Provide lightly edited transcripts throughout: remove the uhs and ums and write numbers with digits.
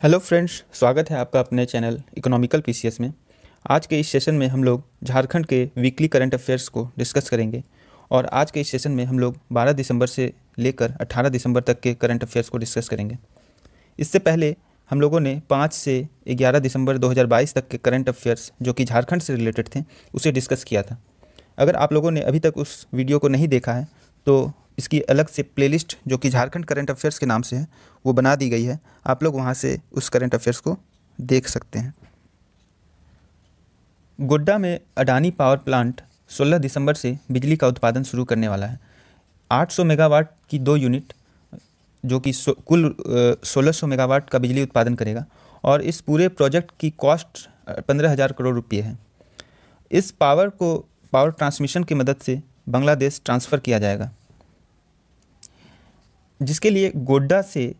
Hello friends, स्वागत है आपका अपने चैनल इकोनॉमिकल पीसीएस में। आज के इस सेशन में हम लोग झारखंड के वीकली करंट अफेयर्स को डिस्कस करेंगे और आज के इस सेशन में हम लोग 12 दिसंबर से लेकर 18 दिसंबर तक के करंट अफेयर्स को डिस्कस करेंगे। इससे पहले हम लोगों ने 5 से 11 दिसंबर 2022 तक के करंट अफेयर्स जो कि झारखंड से रिलेटेड थे उसे डिस्कस किया था। अगर आप लोगों ने अभी तक उस वीडियो को नहीं देखा है तो इसकी अलग से प्लेलिस्ट जो कि झारखंड करंट अफेयर्स के नाम से है वो बना दी गई है। आप लोग वहाँ से उस करंट अफेयर्स को देख सकते हैं। गोड्डा में अडानी पावर प्लांट 16 दिसंबर से बिजली का उत्पादन शुरू करने वाला है। 800 मेगावाट की 2 यूनिट जो कि कुल 1600 मेगावाट का बिजली उत्पादन करेगा और इस पूरे प्रोजेक्ट की कॉस्ट 15,000 करोड़ रुपये है। इस पावर ट्रांसमिशन की मदद से बांग्लादेश ट्रांसफ़र किया जाएगा, जिसके लिए गोड्डा से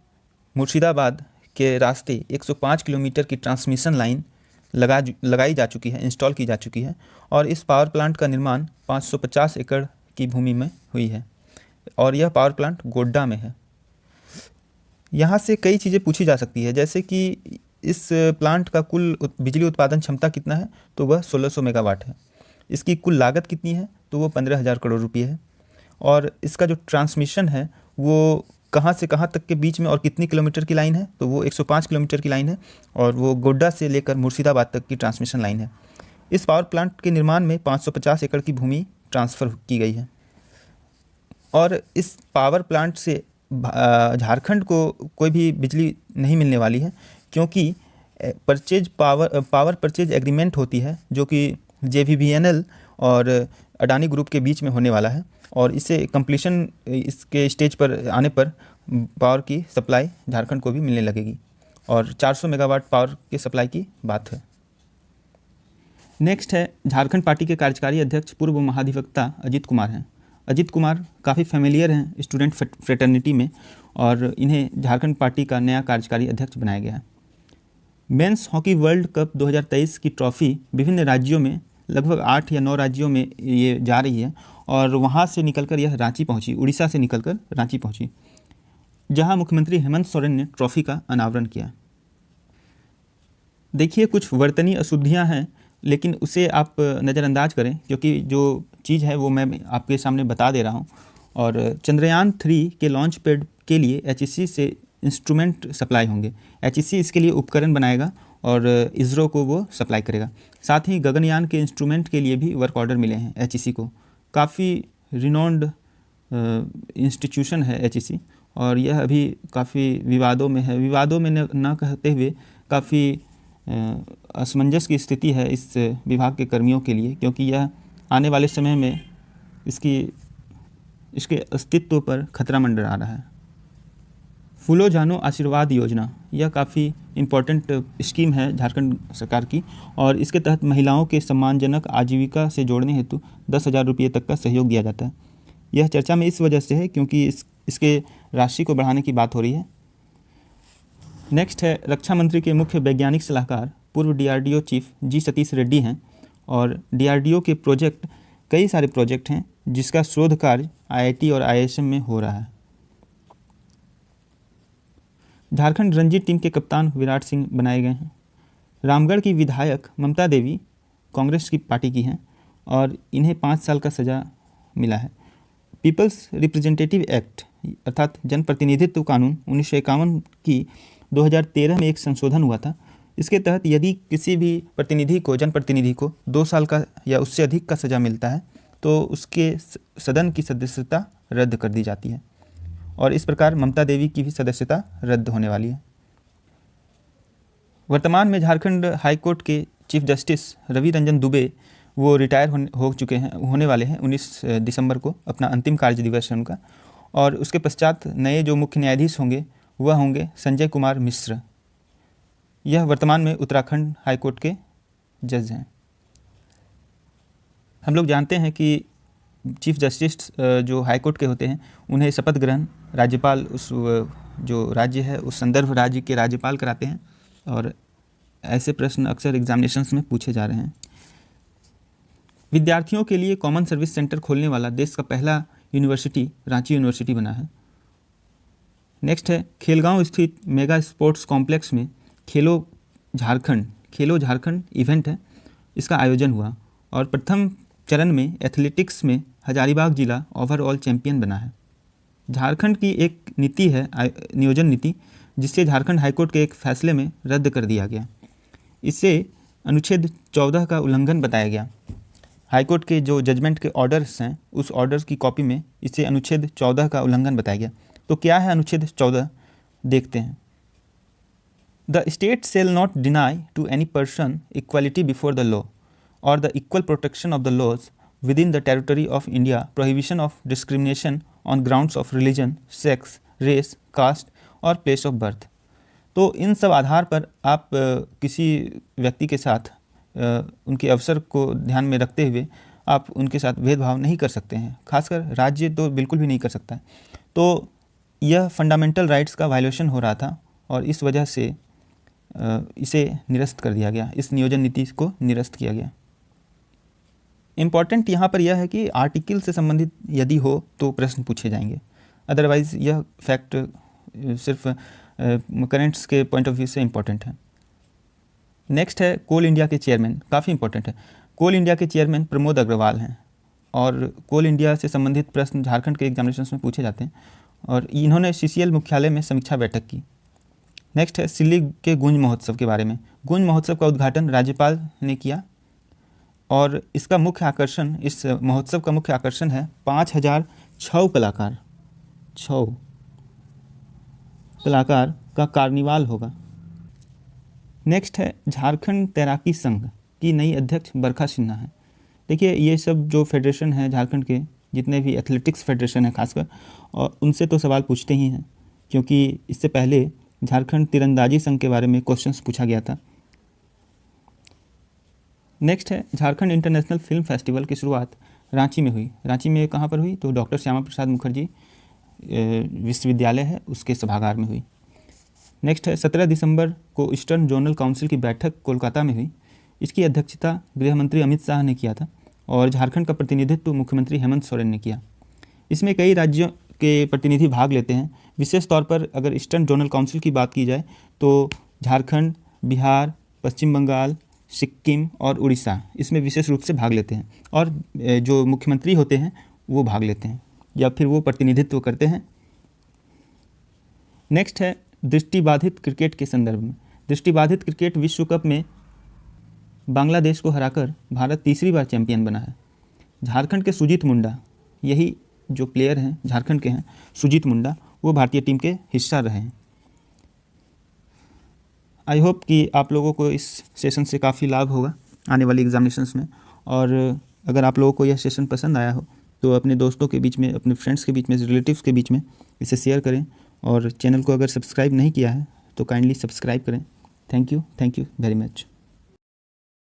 मुर्शिदाबाद के रास्ते 105 किलोमीटर की ट्रांसमिशन लाइन लगाई जा चुकी है, इंस्टॉल की जा चुकी है और इस पावर प्लांट का निर्माण 550 एकड़ की भूमि में हुई है और यह पावर प्लांट गोड्डा में है। यहाँ से कई चीज़ें पूछी जा सकती है, जैसे कि इस प्लांट का कुल बिजली उत्पादन क्षमता कितना है, तो वह 1600 मेगावाट है। इसकी कुल लागत कितनी है, तो वो 15,000 करोड़ रुपये है और इसका जो ट्रांसमिशन है वो कहाँ से कहाँ तक के बीच में और कितनी किलोमीटर की लाइन है, तो वो 105 किलोमीटर की लाइन है और वो गोड्डा से लेकर मुर्शिदाबाद तक की ट्रांसमिशन लाइन है। इस पावर प्लांट के निर्माण में 550 एकड़ की भूमि ट्रांसफ़र की गई है और इस पावर प्लांट से झारखंड को कोई भी बिजली नहीं मिलने वाली है, क्योंकि पावर परचेज एग्रीमेंट होती है जो कि JVBNL और अडानी ग्रुप के बीच में होने वाला है और इसे कंप्लीशन इसके स्टेज पर आने पर पावर की सप्लाई झारखंड को भी मिलने लगेगी और 400 मेगावाट पावर के सप्लाई की बात है। नेक्स्ट है झारखंड पार्टी के कार्यकारी अध्यक्ष पूर्व महाधिवक्ता अजीत कुमार हैं। अजीत कुमार काफ़ी फेमिलियर हैं स्टूडेंट फ्रेटर्निटी में और इन्हें झारखंड पार्टी का नया कार्यकारी अध्यक्ष बनाया गया है। मेंस हॉकी वर्ल्ड कप 2023 की ट्रॉफ़ी विभिन्न राज्यों में, लगभग 8 या 9 राज्यों में ये जा रही है और वहाँ से निकलकर यह रांची पहुँची, उड़ीसा से निकलकर रांची पहुँची, जहाँ मुख्यमंत्री हेमंत सोरेन ने ट्रॉफ़ी का अनावरण किया। देखिए, कुछ वर्तनी अशुद्धियाँ हैं लेकिन उसे आप नज़रअंदाज करें, क्योंकि जो चीज़ है वो मैं आपके सामने बता दे रहा हूँ। और चंद्रयान 3 के लॉन्च पैड के लिए HEC से इंस्ट्रूमेंट सप्लाई होंगे। HEC इसके लिए उपकरण बनाएगा और इसरो को वो सप्लाई करेगा। साथ ही गगनयान के इंस्ट्रूमेंट के लिए भी वर्क ऑर्डर मिले हैं HEC को। काफ़ी रिनोन्ड इंस्टीट्यूशन है HEC और यह अभी काफ़ी विवादों में है। विवादों में न कहते हुए काफ़ी असमंजस की स्थिति है इस विभाग के कर्मियों के लिए, क्योंकि यह आने वाले समय में इसके अस्तित्व पर खतरा मंडरा रहा है। फूलो जानो आशीर्वाद योजना, यह काफ़ी इम्पोर्टेंट स्कीम है झारखंड सरकार की और इसके तहत महिलाओं के सम्मानजनक आजीविका से जोड़ने हेतु 10,000 रुपये तक का सहयोग दिया जाता है। यह चर्चा में इस वजह से है क्योंकि इसके राशि को बढ़ाने की बात हो रही है। नेक्स्ट है रक्षा मंत्री के मुख्य वैज्ञानिक सलाहकार पूर्व DRDO chief G Satish Reddy हैं और DRDO के प्रोजेक्ट, कई सारे प्रोजेक्ट हैं जिसका शोध कार्य IIT और IISM में हो रहा है। झारखंड रणजी टीम के कप्तान विराट सिंह बनाए गए हैं। रामगढ़ की विधायक ममता देवी कांग्रेस की पार्टी की हैं और इन्हें 5 साल का सज़ा मिला है। पीपल्स रिप्रेजेंटेटिव एक्ट अर्थात जनप्रतिनिधित्व कानून 1951 की 2013 में एक संशोधन हुआ था। इसके तहत यदि किसी भी जनप्रतिनिधि को 2 साल का या उससे अधिक का सज़ा मिलता है तो उसके सदन की सदस्यता रद्द कर दी जाती है और इस प्रकार ममता देवी की भी सदस्यता रद्द होने वाली है। वर्तमान में झारखंड हाई कोर्ट के चीफ जस्टिस रवि रंजन दुबे वो रिटायर होने वाले हैं। 19 दिसंबर को अपना अंतिम कार्य दिवस है उनका और उसके पश्चात नए जो मुख्य न्यायाधीश होंगे वह होंगे संजय कुमार मिश्र। यह वर्तमान में उत्तराखंड हाई कोर्ट के जज हैं। हम लोग जानते हैं कि चीफ जस्टिस जो हाई कोर्ट के होते हैं उन्हें शपथ ग्रहण राज्यपाल उस जो राज्य है उस संदर्भ राज्य के राज्यपाल कराते हैं और ऐसे प्रश्न अक्सर एग्जामिनेशंस में पूछे जा रहे हैं। विद्यार्थियों के लिए कॉमन सर्विस सेंटर खोलने वाला देश का पहला यूनिवर्सिटी रांची यूनिवर्सिटी बना है। नेक्स्ट है खेलगांव स्थित मेगा स्पोर्ट्स कॉम्प्लेक्स में खेलो झारखंड इवेंट है, इसका आयोजन हुआ और प्रथम चरण में एथलेटिक्स में हजारीबाग जिला ओवरऑल चैंपियन बना है। झारखंड की एक नीति है नियोजन नीति, जिससे झारखंड हाईकोर्ट के एक फैसले में रद्द कर दिया गया। इससे अनुच्छेद 14 का उल्लंघन बताया गया। हाईकोर्ट के जो जजमेंट के ऑर्डर्स हैं, उस ऑर्डर्स की कॉपी में इसे अनुच्छेद 14 का उल्लंघन बताया गया। तो क्या है अनुच्छेद 14, देखते हैं। The state shall not deny to any person equality before the law और the equal protection of the laws within the territory of India, prohibition of discrimination on grounds of religion, sex, race, caste और place of birth. तो इन सब आधार पर आप किसी व्यक्ति के साथ उनके अवसर को ध्यान में रखते हुए आप उनके साथ भेदभाव नहीं कर सकते हैं, खासकर राज्य तो बिल्कुल भी नहीं कर सकता है। तो यह फंडामेंटल राइट्स का वायलेशन हो रहा था और इस वजह से इसे निरस्त कर दिया गया, इस नियोजन नीति को निरस्त किया गया। इम्पॉर्टेंट यहाँ पर यह है कि आर्टिकल से संबंधित यदि हो तो प्रश्न पूछे जाएंगे, अदरवाइज़ यह फैक्ट सिर्फ करेंट्स के पॉइंट ऑफ व्यू से इम्पॉर्टेंट है। नेक्स्ट है कोल इंडिया के चेयरमैन, काफ़ी इंपॉर्टेंट है। कोल इंडिया के चेयरमैन प्रमोद अग्रवाल हैं और कोल इंडिया से संबंधित प्रश्न झारखंड के एग्जामिनेशंस में पूछे जाते हैं और इन्होंने CCL मुख्यालय में समीक्षा बैठक की। नेक्स्ट है सिल्ली के गूंज महोत्सव के बारे में। गूंज महोत्सव का उद्घाटन राज्यपाल ने किया और इसका मुख्य आकर्षण, इस महोत्सव का मुख्य आकर्षण है 5000 छऊ कलाकार का कार्निवाल होगा। नेक्स्ट है झारखंड तैराकी संघ की नई अध्यक्ष बरखा सिन्हा है। देखिए ये सब जो फेडरेशन है झारखंड के, जितने भी एथलेटिक्स फेडरेशन है खासकर, और उनसे तो सवाल पूछते ही हैं, क्योंकि इससे पहले झारखंड तीरंदाजी संघ के बारे में क्वेश्चंस पूछा गया था। नेक्स्ट है झारखंड इंटरनेशनल फिल्म फेस्टिवल की शुरुआत रांची में हुई। रांची में कहाँ पर हुई? तो डॉक्टर श्यामा प्रसाद मुखर्जी विश्वविद्यालय है, उसके सभागार में हुई। नेक्स्ट है 17 दिसंबर को ईस्टर्न जोनल काउंसिल की बैठक कोलकाता में हुई। इसकी अध्यक्षता गृह मंत्री अमित शाह ने किया था और झारखंड का प्रतिनिधित्व मुख्यमंत्री हेमंत सोरेन ने किया। इसमें कई राज्यों के प्रतिनिधि भाग लेते हैं। विशेष तौर पर अगर ईस्टर्न जोनल काउंसिल की बात की जाए तो झारखंड, बिहार, पश्चिम बंगाल, सिक्किम और उड़ीसा इसमें विशेष रूप से भाग लेते हैं और जो मुख्यमंत्री होते हैं वो भाग लेते हैं या फिर वो प्रतिनिधित्व करते हैं। नेक्स्ट है दृष्टिबाधित क्रिकेट के संदर्भ में। दृष्टिबाधित क्रिकेट विश्व कप में बांग्लादेश को हराकर भारत तीसरी बार चैंपियन बना है। झारखंड के सुजीत मुंडा, यही जो प्लेयर हैं झारखंड के हैं, सुजीत मुंडा, वो भारतीय टीम के हिस्सा रहे हैं। आई होप कि आप लोगों को इस सेशन से काफ़ी लाभ होगा आने वाली एग्जामिनेशंस में, और अगर आप लोगों को यह सेशन पसंद आया हो तो अपने दोस्तों के बीच में, अपने फ्रेंड्स के बीच में, रिलेटिव्स के बीच में इसे शेयर करें और चैनल को अगर सब्सक्राइब नहीं किया है तो काइंडली सब्सक्राइब करें। Thank you very much.